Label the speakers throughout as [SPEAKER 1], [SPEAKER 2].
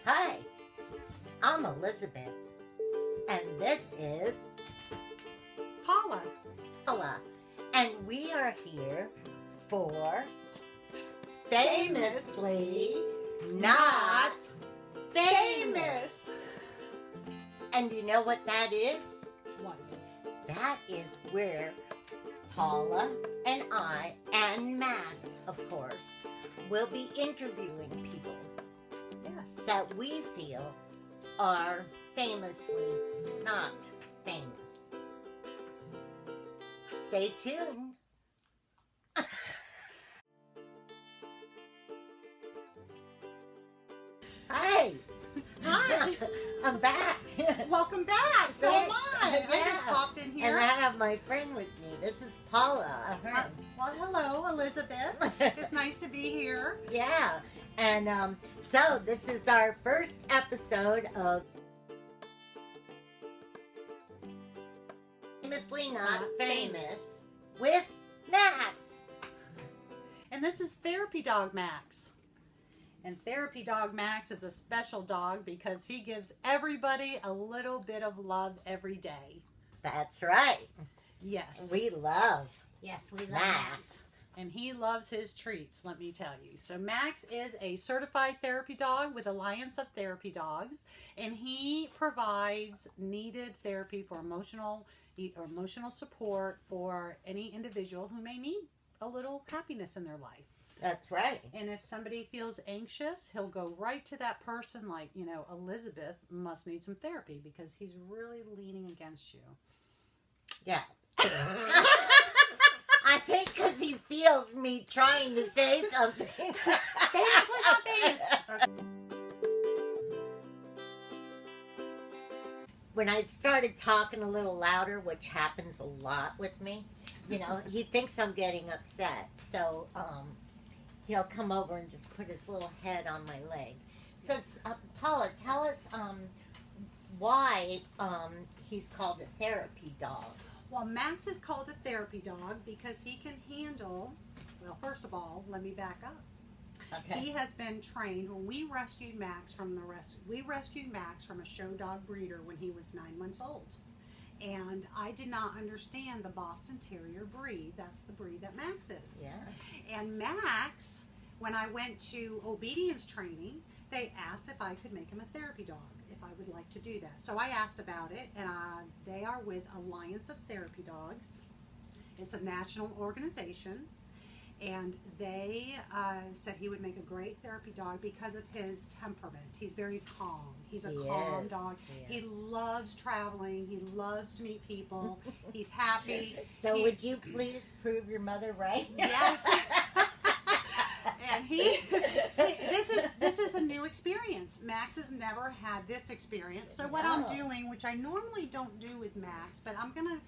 [SPEAKER 1] Hi, I'm Elizabeth, and this is
[SPEAKER 2] Paula.
[SPEAKER 1] Paula, and we are here for Famously Not Famous. And you know what that is?
[SPEAKER 2] What?
[SPEAKER 1] That is where Paula and I, and Max, of course, will be interviewing people
[SPEAKER 2] Yes.
[SPEAKER 1] that we feel are famously not famous. Stay tuned. Hi.
[SPEAKER 2] Hi.
[SPEAKER 1] I'm back.
[SPEAKER 2] Welcome back. So am I. I
[SPEAKER 1] Yeah.
[SPEAKER 2] just popped in
[SPEAKER 1] And
[SPEAKER 2] here.
[SPEAKER 1] I have my friend with me. This is Paula.
[SPEAKER 2] Well, hello, Elizabeth. It's nice to be here.
[SPEAKER 1] Yeah. And so this is our first episode of Famously Not Famous with Max.
[SPEAKER 2] And this is Therapy Dog Max. And Therapy Dog Max is a special dog because he gives everybody a little bit of love every day.
[SPEAKER 1] That's right.
[SPEAKER 2] Yes.
[SPEAKER 1] We love
[SPEAKER 2] Yes, we love
[SPEAKER 1] Max.
[SPEAKER 2] And he loves his treats, let me tell you. So Max is a certified therapy dog with Alliance of Therapy Dogs, and he provides needed therapy for emotional support for any individual who may need a little happiness in their life.
[SPEAKER 1] That's right.
[SPEAKER 2] And if somebody feels anxious, he'll go right to that person like, Elizabeth must need some therapy because he's really leaning against you.
[SPEAKER 1] Yeah. I think because he feels me trying to say something.
[SPEAKER 2] Famously not famous.
[SPEAKER 1] When I started talking a little louder, which happens a lot with me, he thinks I'm getting upset. So he'll come over and just put his little head on my leg. So, Paula, tell us why he's called a therapy dog.
[SPEAKER 2] Well, Max is called a therapy dog because he can handle, well, first of all, let me back up.
[SPEAKER 1] Okay.
[SPEAKER 2] He has been trained. When we rescued Max from a show dog breeder when he was 9 months old. And I did not understand the Boston Terrier breed. That's the breed that Max is.
[SPEAKER 1] Yeah.
[SPEAKER 2] And Max, when I went to obedience training, they asked if I could make him a therapy dog, if I would like to do that. So I asked about it, and they are with Alliance of Therapy Dogs. It's a national organization, and they said he would make a great therapy dog because of his temperament. He's very calm. He's a calm dog.
[SPEAKER 1] Yeah.
[SPEAKER 2] He loves traveling. He loves to meet people. He's happy.
[SPEAKER 1] So would you please prove your mother right?
[SPEAKER 2] Yes. And this is a new experience. Max has never had this experience. So what I'm doing, which I normally don't do with Max, but I'm going to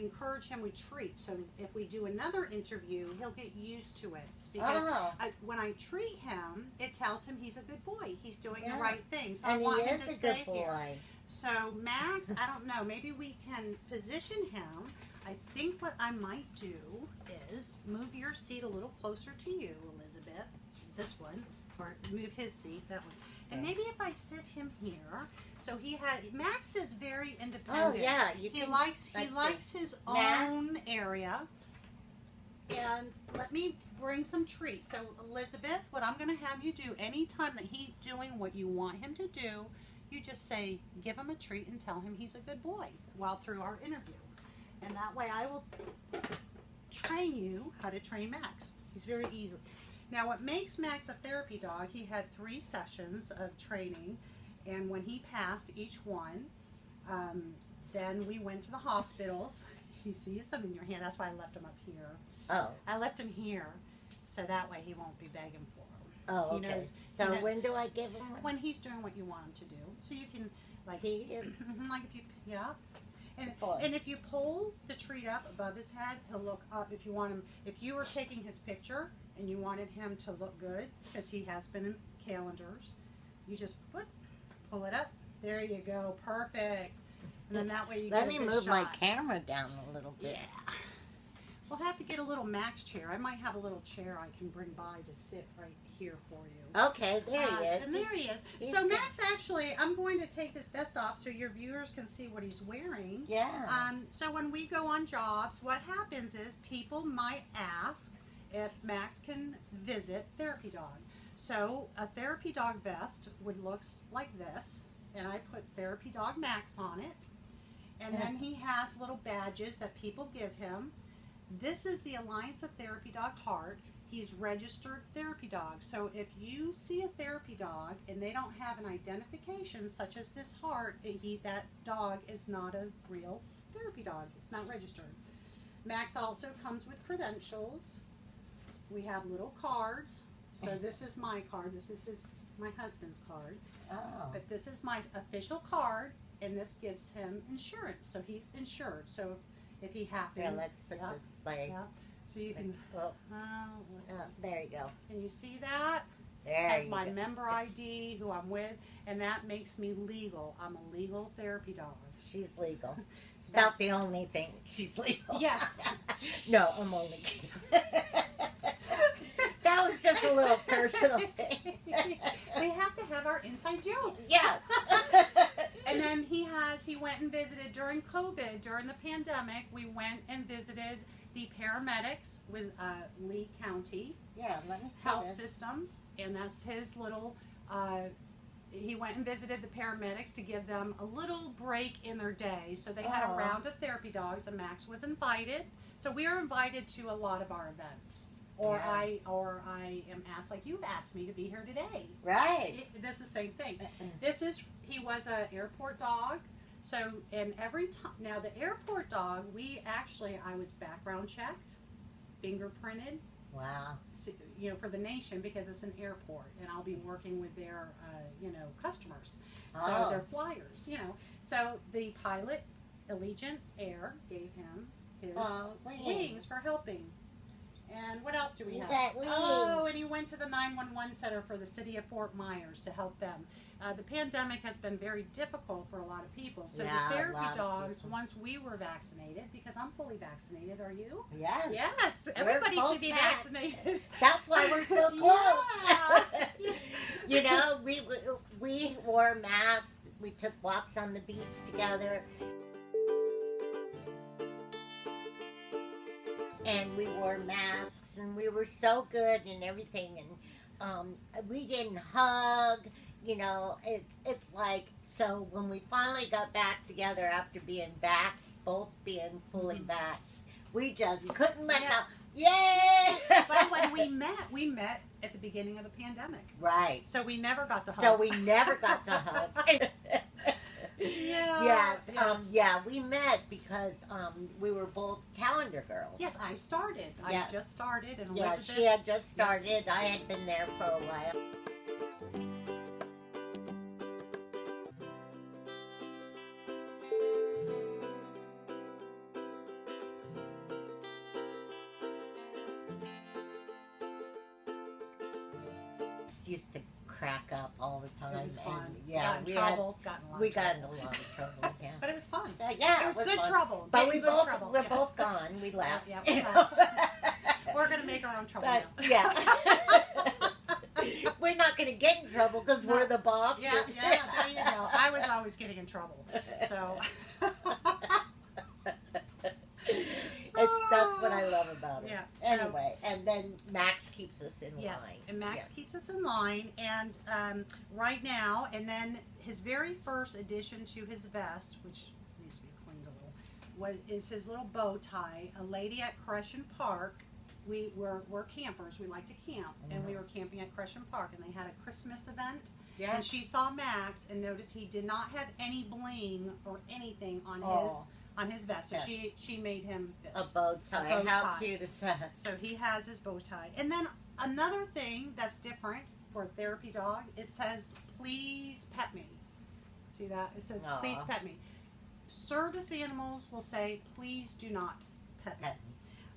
[SPEAKER 2] encourage him with treats. So if we do another interview, he'll get used to it. Because when I treat him, it tells him he's a good boy. He's doing the right thing. So
[SPEAKER 1] and
[SPEAKER 2] I want
[SPEAKER 1] he
[SPEAKER 2] him
[SPEAKER 1] is
[SPEAKER 2] to
[SPEAKER 1] a
[SPEAKER 2] stay
[SPEAKER 1] good boy.
[SPEAKER 2] here. So Max, I don't know, maybe we can position him. I think what I might do is move your seat a little closer to you, Elizabeth. This one, or move his seat, that one. And maybe if I sit him here, so Max is very independent.
[SPEAKER 1] Oh yeah,
[SPEAKER 2] He likes his own area. And let me bring some treats. So Elizabeth, what I'm going to have you do, anytime that he's doing what you want him to do, you just say, give him a treat and tell him he's a good boy while through our interview. And that way I will train you how to train Max. He's very easy. Now what makes Max a therapy dog, he had 3 sessions of training, and when he passed each one, then we went to the hospitals. He sees them in your hand. That's why I left him up here.
[SPEAKER 1] Oh.
[SPEAKER 2] I left him here so that way he won't be begging for them.
[SPEAKER 1] Oh, okay.
[SPEAKER 2] He knows,
[SPEAKER 1] when do I give him one?
[SPEAKER 2] when he's doing what you want him to do. So you can, like,
[SPEAKER 1] He is.
[SPEAKER 2] like if you, yeah. And if you pull the treat up above his head, he'll look up. If you want him, if you were taking his picture and you wanted him to look good, because he has been in calendars, you just pull it up. There you go, perfect. And then that way you
[SPEAKER 1] Let
[SPEAKER 2] get
[SPEAKER 1] me
[SPEAKER 2] a good
[SPEAKER 1] move my
[SPEAKER 2] shot.
[SPEAKER 1] camera down a little bit.
[SPEAKER 2] Yeah. We'll have to get a little Max chair. I might have a little chair I can bring by to sit right here for you.
[SPEAKER 1] Okay, there he is.
[SPEAKER 2] And there he is.
[SPEAKER 1] He's
[SPEAKER 2] So
[SPEAKER 1] good.
[SPEAKER 2] Max, actually, I'm going to take this vest off so your viewers can see what he's wearing.
[SPEAKER 1] Yeah.
[SPEAKER 2] So when we go on jobs, what happens is people might ask if Max can visit Therapy Dog. So a Therapy Dog vest would look like this, and I put Therapy Dog Max on it. And then he has little badges that people give him. This is the Alliance of Therapy Dog Heart. He's registered therapy dog. So if you see a therapy dog and they don't have an identification such as this heart, that dog is not a real therapy dog. It's not registered. Max also comes with credentials. We have little cards. So this is my card. This is my husband's card.
[SPEAKER 1] Oh.
[SPEAKER 2] But this is my official card, and this gives him insurance. So he's insured. So if he happens,
[SPEAKER 1] Here, let's put this by.
[SPEAKER 2] yeah. So you can.
[SPEAKER 1] Oh,
[SPEAKER 2] Let's see.
[SPEAKER 1] there you go.
[SPEAKER 2] Can you see that?
[SPEAKER 1] There
[SPEAKER 2] Has
[SPEAKER 1] you
[SPEAKER 2] my
[SPEAKER 1] go.
[SPEAKER 2] member ID, who I'm with, and that makes me legal. I'm a legal therapy dog.
[SPEAKER 1] She's legal. It's about the only thing she's legal.
[SPEAKER 2] Yes.
[SPEAKER 1] No, I'm only kidding. That was just a little personal thing.
[SPEAKER 2] We have to have our inside jokes.
[SPEAKER 1] Yes.
[SPEAKER 2] And then he went and visited during COVID, during the pandemic. We went and visited the paramedics with Lee County
[SPEAKER 1] Yeah, let me see
[SPEAKER 2] Health
[SPEAKER 1] this.
[SPEAKER 2] Systems, and that's his little. He went and visited the paramedics to give them a little break in their day. So they had a
[SPEAKER 1] Aw.
[SPEAKER 2] round of therapy dogs, and Max was invited. So we are invited to a lot of our events, or
[SPEAKER 1] Yeah.
[SPEAKER 2] I am asked, like you've asked me to be here today.
[SPEAKER 1] Right.
[SPEAKER 2] That's the same thing. He was an airport dog. So, and every time, now the airport dog, I was background checked, fingerprinted,
[SPEAKER 1] Wow.
[SPEAKER 2] for the nation because it's an airport, and I'll be working with their, customers. So
[SPEAKER 1] Oh.
[SPEAKER 2] their flyers, So the pilot, Allegiant Air, gave him his wings for helping. And what else do we
[SPEAKER 1] You
[SPEAKER 2] have?
[SPEAKER 1] got wings.
[SPEAKER 2] Oh, and he went to the 911 center for the city of Fort Myers to help them. The pandemic has been very difficult for a lot of people. So
[SPEAKER 1] Yeah,
[SPEAKER 2] the
[SPEAKER 1] a
[SPEAKER 2] therapy
[SPEAKER 1] lot of
[SPEAKER 2] dogs,
[SPEAKER 1] people.
[SPEAKER 2] once we were vaccinated, because I'm fully vaccinated, are you?
[SPEAKER 1] Yes.
[SPEAKER 2] Yes,
[SPEAKER 1] We're
[SPEAKER 2] everybody
[SPEAKER 1] both
[SPEAKER 2] should be
[SPEAKER 1] vaxxed.
[SPEAKER 2] vaccinated.
[SPEAKER 1] That's why we're so close.
[SPEAKER 2] Yeah.
[SPEAKER 1] we wore masks. We took walks on the beach together. And we wore masks, and we were so good and everything. And we didn't hug. It's like, so when we finally got back together after being vaxxed, both being fully vaxxed, we just couldn't let go. Yay!
[SPEAKER 2] But when we met at the beginning of the pandemic.
[SPEAKER 1] Right.
[SPEAKER 2] So we never got to hug.
[SPEAKER 1] So we never got to hug.
[SPEAKER 2] Yeah.
[SPEAKER 1] Yes. We met because we were both calendar girls.
[SPEAKER 2] Yes, I started.
[SPEAKER 1] Yes.
[SPEAKER 2] I just started, and
[SPEAKER 1] Yeah,
[SPEAKER 2] Elizabeth.
[SPEAKER 1] she had just started. I had been there for a while. Used to crack up all the time.
[SPEAKER 2] It was fun.
[SPEAKER 1] And, yeah,
[SPEAKER 2] got in trouble. Got in a lot
[SPEAKER 1] we
[SPEAKER 2] of
[SPEAKER 1] got
[SPEAKER 2] trouble.
[SPEAKER 1] into a lot of trouble. Yeah.
[SPEAKER 2] But it was fun.
[SPEAKER 1] So, yeah,
[SPEAKER 2] It was good
[SPEAKER 1] fun.
[SPEAKER 2] trouble.
[SPEAKER 1] But
[SPEAKER 2] Getting
[SPEAKER 1] we
[SPEAKER 2] good
[SPEAKER 1] both
[SPEAKER 2] trouble.
[SPEAKER 1] we're
[SPEAKER 2] Yeah.
[SPEAKER 1] both gone. We left.
[SPEAKER 2] Yeah,
[SPEAKER 1] you
[SPEAKER 2] we
[SPEAKER 1] know.
[SPEAKER 2] We're gonna make our own trouble
[SPEAKER 1] But
[SPEAKER 2] now.
[SPEAKER 1] yeah, we're not going to get in trouble because
[SPEAKER 2] No.
[SPEAKER 1] we're the bosses.
[SPEAKER 2] Yeah, there you go. I was always getting in trouble. So
[SPEAKER 1] That's what I love about it.
[SPEAKER 2] Yeah, so-
[SPEAKER 1] Anyway, and then Max keeps us in
[SPEAKER 2] yes,
[SPEAKER 1] line.
[SPEAKER 2] and Max keeps us in line, and right now, and then his very first addition to his vest, which needs to be cleaned a little, is his little bow tie. A lady at Crescent Park. We're campers. We like to camp, and we were camping at Crescent Park, and they had a Christmas event.
[SPEAKER 1] Yeah.
[SPEAKER 2] And she saw Max and noticed he did not have any bling or anything on his vest. So
[SPEAKER 1] Yes.
[SPEAKER 2] she made him
[SPEAKER 1] A
[SPEAKER 2] this.
[SPEAKER 1] bow tie.
[SPEAKER 2] bow
[SPEAKER 1] How
[SPEAKER 2] tie.
[SPEAKER 1] cute is that?
[SPEAKER 2] So he has his bow tie. And then another thing that's different for a therapy dog, it says, please pet me. See that? It says,
[SPEAKER 1] Aw.
[SPEAKER 2] please pet me. Service animals will say, please do not pet me.
[SPEAKER 1] Pet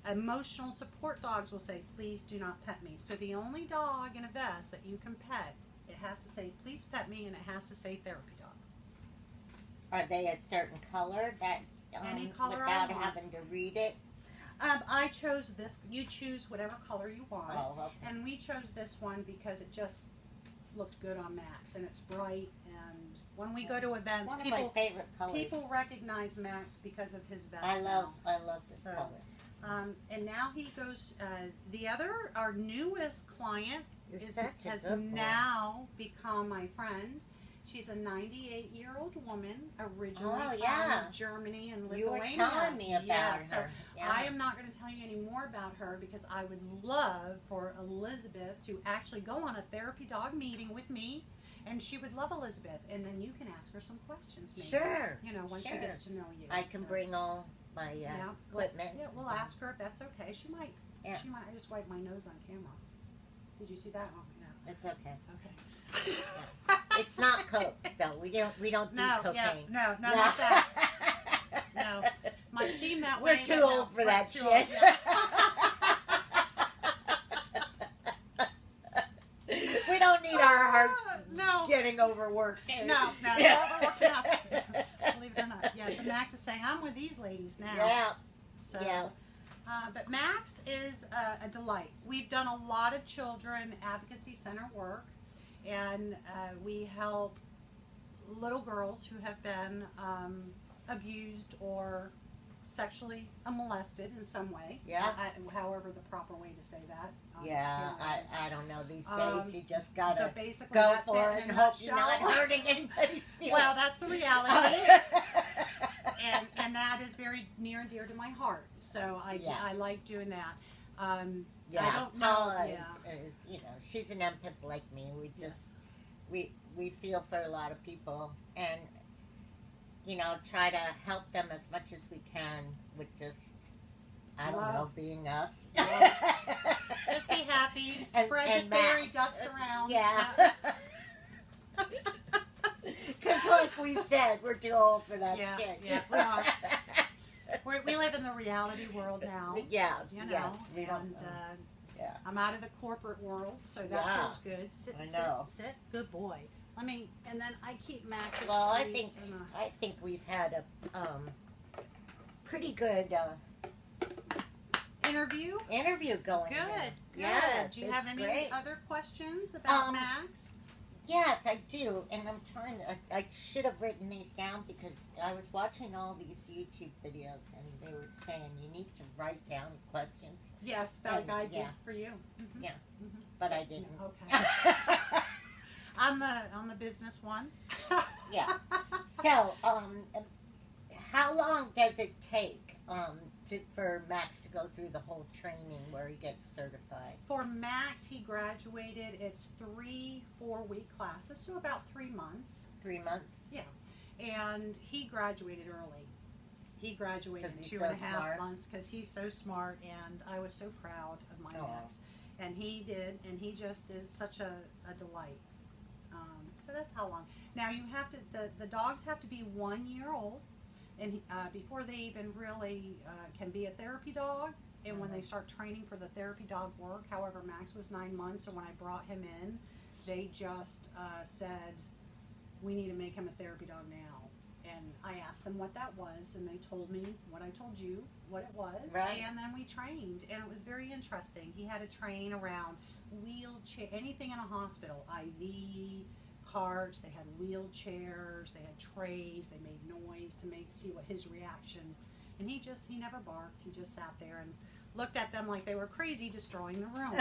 [SPEAKER 2] Emotional support dogs will say, please do not pet me. So the only dog in a vest that you can pet, it has to say, please pet me, and it has to say therapy dog.
[SPEAKER 1] Are they a certain color that
[SPEAKER 2] Any color I
[SPEAKER 1] without
[SPEAKER 2] want.
[SPEAKER 1] having to read it?
[SPEAKER 2] I chose this. You choose whatever color you want.
[SPEAKER 1] Oh, okay.
[SPEAKER 2] And we chose this one because it just looked good on Max, and it's bright. And when we go to events,
[SPEAKER 1] One of my favorite colors.
[SPEAKER 2] people recognize Max because of his vest.
[SPEAKER 1] I love this
[SPEAKER 2] So,
[SPEAKER 1] color.
[SPEAKER 2] and now he goes. Our newest client has now become my friend. She's a 98-year-old woman, originally from Germany and Lithuania.
[SPEAKER 1] You were telling me about her.
[SPEAKER 2] So I am not going to tell you any more about her because I would love for Elizabeth to actually go on a therapy dog meeting with me, and she would love Elizabeth, and then you can ask her some questions. Maybe,
[SPEAKER 1] sure.
[SPEAKER 2] Once she gets to know you.
[SPEAKER 1] I can bring all my equipment.
[SPEAKER 2] Yeah, we'll ask her if that's okay. She might.
[SPEAKER 1] Yeah.
[SPEAKER 2] She might. I just wiped my nose on camera. Did you see that? Oh, no.
[SPEAKER 1] It's okay.
[SPEAKER 2] Okay.
[SPEAKER 1] It's not coke though. We don't do cocaine.
[SPEAKER 2] No, not that. No, might seem that way.
[SPEAKER 1] We're too old for that shit.
[SPEAKER 2] Old, yeah.
[SPEAKER 1] We don't need our hearts getting overworked.
[SPEAKER 2] No, overworked enough. Believe it or not. Yes, and Max is saying, I'm with these ladies now.
[SPEAKER 1] Yeah.
[SPEAKER 2] So,
[SPEAKER 1] yeah.
[SPEAKER 2] But Max is a delight. We've done a lot of children advocacy center work, and we help little girls who have been abused or sexually molested in some way.
[SPEAKER 1] Yeah.
[SPEAKER 2] However the proper way to say that.
[SPEAKER 1] I don't know these days. You just gotta
[SPEAKER 2] basically
[SPEAKER 1] go for it and hope you're not hurting anybody's feelings.
[SPEAKER 2] Well, that's the reality. and that is very near and dear to my heart. So I like doing that. I don't know.
[SPEAKER 1] Paula is she's an empath like me. We just we feel for a lot of people and try to help them as much as we can with just being us.
[SPEAKER 2] Just be happy, spread the fairy dust around.
[SPEAKER 1] Yeah. Because like we said, we're too old for that shit.
[SPEAKER 2] Yeah, we are. We live in the reality world now.
[SPEAKER 1] Yes,
[SPEAKER 2] yes. I'm out of the corporate world, so that feels good. Sit. Good boy. And then I keep Max's treats.
[SPEAKER 1] I think we've had a pretty good
[SPEAKER 2] interview
[SPEAKER 1] going.
[SPEAKER 2] Good.
[SPEAKER 1] Yes.
[SPEAKER 2] Do you have any other questions about Max?
[SPEAKER 1] Yes, I do, and I'm trying to. I should have written these down because I was watching all these YouTube videos, and they were saying you need to write down questions.
[SPEAKER 2] Yes, like I did for you.
[SPEAKER 1] Mm-hmm. Yeah, but I didn't.
[SPEAKER 2] Okay. I'm the business one.
[SPEAKER 1] Yeah. So, how long does it take for Max to go through the whole training where he gets certified?
[SPEAKER 2] For Max, he graduated. It's 3 4-week classes, so about 3 months.
[SPEAKER 1] 3 months?
[SPEAKER 2] Yeah. And he graduated early. He graduated in 2.5 months because he's so smart, and I was so proud of my Max. And he did, and he just is such a delight. So that's how long. Now you have to, the dogs have to be 1 year old, and before they even really can be a therapy dog, and when they start training for the therapy dog work. However, Max was 9 months, and when I brought him in, they just said, we need to make him a therapy dog now. And I asked them what that was, and they told me what I told you, what it was.
[SPEAKER 1] Right.
[SPEAKER 2] And then we trained, and it was very interesting. He had to train around wheelchair, anything in a hospital, IV, carts, they had wheelchairs, they had trays, they made noise to see what his reaction. And he never barked. He just sat there and looked at them like they were crazy, destroying the room.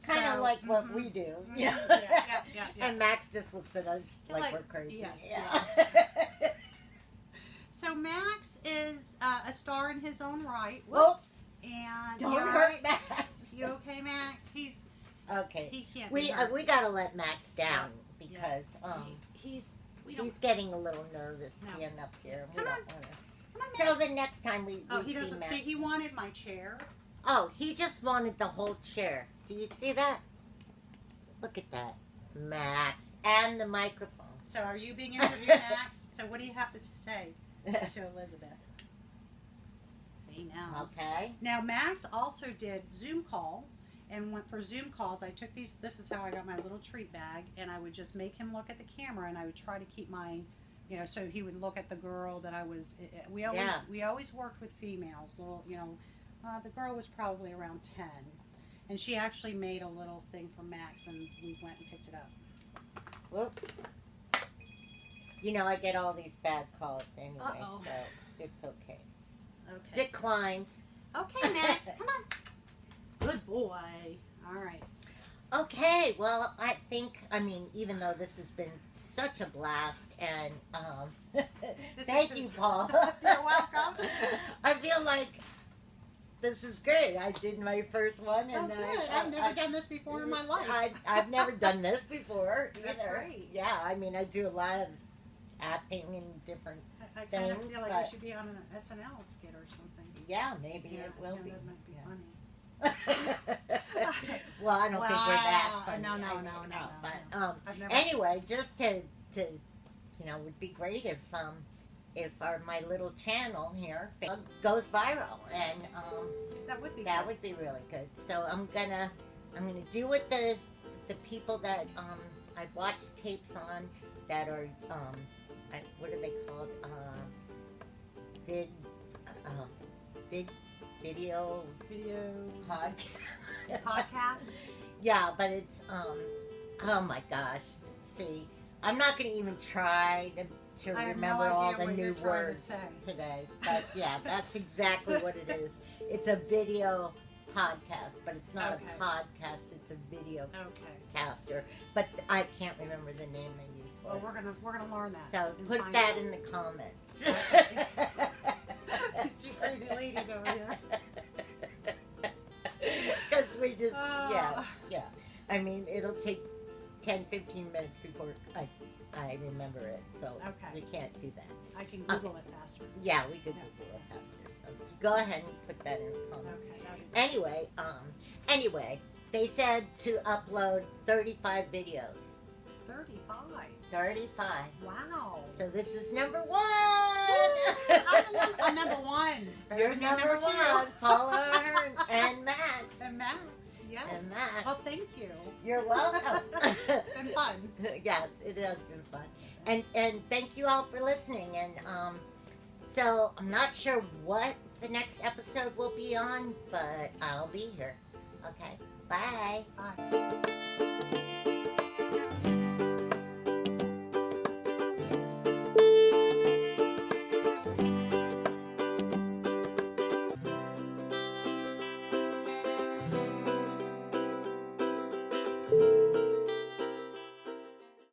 [SPEAKER 1] Kind of like what we do.
[SPEAKER 2] Yeah.
[SPEAKER 1] And Max just looks at us like we're crazy.
[SPEAKER 2] Yes, So Max is a star in his own right. Whoops. And
[SPEAKER 1] don't hurt Max.
[SPEAKER 2] You okay, Max? He's
[SPEAKER 1] okay.
[SPEAKER 2] He can't.
[SPEAKER 1] We gotta let Max down because he's getting a little nervous being up here.
[SPEAKER 2] Come on,
[SPEAKER 1] so the next time we
[SPEAKER 2] he doesn't
[SPEAKER 1] Max,
[SPEAKER 2] see. He wanted my chair.
[SPEAKER 1] Oh, he just wanted the whole chair. Do you see that? Look at that, Max, and the microphone.
[SPEAKER 2] So are you being interviewed, Max? So what do you have to say to Elizabeth? See now.
[SPEAKER 1] Okay.
[SPEAKER 2] Now Max also did Zoom call, and went for Zoom calls. I took this is how I got my little treat bag, and I would just make him look at the camera, and I would try to keep my, you know, so he would look at the girl that I was. We always worked with females. Little, you know, the girl was probably around 10, and she actually made a little thing for Max, and we went and picked it up.
[SPEAKER 1] Whoops. You know, I get all these bad calls anyway,
[SPEAKER 2] Uh-oh.
[SPEAKER 1] so it's okay.
[SPEAKER 2] Okay.
[SPEAKER 1] Declined.
[SPEAKER 2] Okay, Max, come on. Good boy. All right.
[SPEAKER 1] Okay, well, I mean, even though this has been such a blast, and thank you, Paul.
[SPEAKER 2] You're welcome.
[SPEAKER 1] I feel like this is great. I did my first one, and
[SPEAKER 2] good. I've never done this before in my life.
[SPEAKER 1] I've never done this before either.
[SPEAKER 2] That's great.
[SPEAKER 1] Yeah, I mean, I do a lot of acting and different.
[SPEAKER 2] I kind of
[SPEAKER 1] things,
[SPEAKER 2] feel like
[SPEAKER 1] but-
[SPEAKER 2] we should be on an SNL skit or something.
[SPEAKER 1] Yeah, maybe it will be.
[SPEAKER 2] That might be
[SPEAKER 1] Yeah.
[SPEAKER 2] funny.
[SPEAKER 1] Well, I don't think we're that
[SPEAKER 2] Wow.
[SPEAKER 1] funny.
[SPEAKER 2] No.
[SPEAKER 1] But
[SPEAKER 2] I've never.
[SPEAKER 1] anyway, just to you know, would be great if my little channel here goes viral, and
[SPEAKER 2] That would be.
[SPEAKER 1] that would be really good. So I'm gonna do what the people that I watched tapes on that are what are they called, video podcast.
[SPEAKER 2] Podcast.
[SPEAKER 1] Yeah, but it's oh my gosh. See, I'm not gonna even try to
[SPEAKER 2] I have no
[SPEAKER 1] remember all
[SPEAKER 2] idea
[SPEAKER 1] the
[SPEAKER 2] what you're
[SPEAKER 1] new
[SPEAKER 2] trying to
[SPEAKER 1] words
[SPEAKER 2] say.
[SPEAKER 1] today. But yeah, that's exactly what it is. It's a video podcast, but it's not
[SPEAKER 2] Okay.
[SPEAKER 1] a podcast, it's a video
[SPEAKER 2] Okay.
[SPEAKER 1] caster. But I can't remember the name they use for
[SPEAKER 2] Well,
[SPEAKER 1] it.
[SPEAKER 2] we're gonna learn that.
[SPEAKER 1] So
[SPEAKER 2] and
[SPEAKER 1] put
[SPEAKER 2] find
[SPEAKER 1] that
[SPEAKER 2] out.
[SPEAKER 1] in the comments.
[SPEAKER 2] These two crazy ladies over here.
[SPEAKER 1] Because we just,
[SPEAKER 2] Ah.
[SPEAKER 1] yeah. I mean, it'll take 10, 15 minutes before I remember it. So
[SPEAKER 2] Okay.
[SPEAKER 1] we can't do that.
[SPEAKER 2] I can Google it faster.
[SPEAKER 1] Yeah, we could
[SPEAKER 2] Yeah.
[SPEAKER 1] do it faster. So go ahead and put that in the comments.
[SPEAKER 2] Okay. That'd be great.
[SPEAKER 1] Anyway, they said to upload 35 videos.
[SPEAKER 2] 35.
[SPEAKER 1] 35.
[SPEAKER 2] Wow.
[SPEAKER 1] So this is number 1.
[SPEAKER 2] I'm number 1.
[SPEAKER 1] You're number 1. Paula Ahern and Max.
[SPEAKER 2] And Max. Yes.
[SPEAKER 1] And Max.
[SPEAKER 2] Well, thank you.
[SPEAKER 1] You're welcome.
[SPEAKER 2] It's been fun.
[SPEAKER 1] Yes, it has been fun. And thank you all for listening. And so I'm not sure what the next episode will be on, but I'll be here. Okay. Bye.
[SPEAKER 2] Bye.